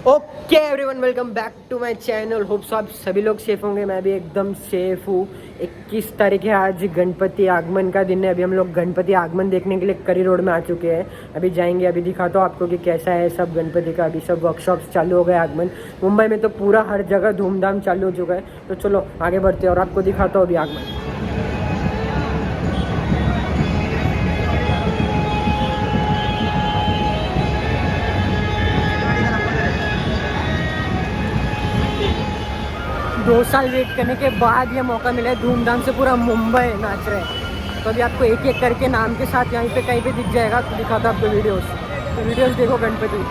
Okay everyone, welcome back to my channel. Hope so आप सभी लोग सेफ होंगे। मैं भी एकदम सेफ हूँ। 21 तारीख है आज, गणपति आगमन का दिन है। अभी हम लोग गणपति आगमन देखने के लिए करी रोड में आ चुके हैं। अभी जाएंगे, अभी दिखाता हूँ आपको कि कैसा है सब गणपति का। अभी सब वर्कशॉप्स चालू हो गए। आगमन मुंबई में तो पूरा हर जगह धूमधाम चालू हो चुका है। तो चलो आगे बढ़ते हैं और आपको दिखाता हूँ अभी आगमन। 2 साल वेट करने के बाद ये मौका मिला है। धूमधाम से पूरा मुंबई नाच रहे हैं। तो अभी आपको एक एक करके नाम के साथ यहीं पे कहीं पे दिख जाएगा। तो दिखाता आपको वीडियोस। तो वीडियोस देखो गणपति।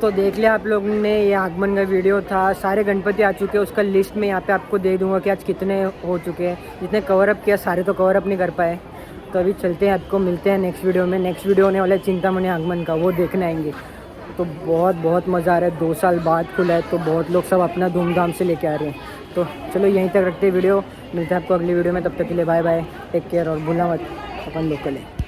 तो देख लिया आप लोग ने, ये आगमन का वीडियो था। सारे गणपति आ चुके हैं, उसका लिस्ट में यहाँ पे आपको दे दूंगा कि आज कितने हो चुके हैं। जितने कवर अप किया सारे तो कवर अप नहीं कर पाए। तो अभी चलते हैं, आपको मिलते हैं नेक्स्ट वीडियो में। नेक्स्ट वीडियो होने वाला है चिंतामणि आगमन का, वो देखने आएंगे। तो बहुत मज़ा आ रहा है, 2 साल बाद खुला है तो बहुत लोग सब अपना धूमधाम से लेके आ रहे हैं। तो चलो यहीं तक रखते हैं वीडियो, मिलते हैं आपको अगली वीडियो में। तब तक के लिए बाय बाय, टेक केयर और भूलना मत अपन लोकल है।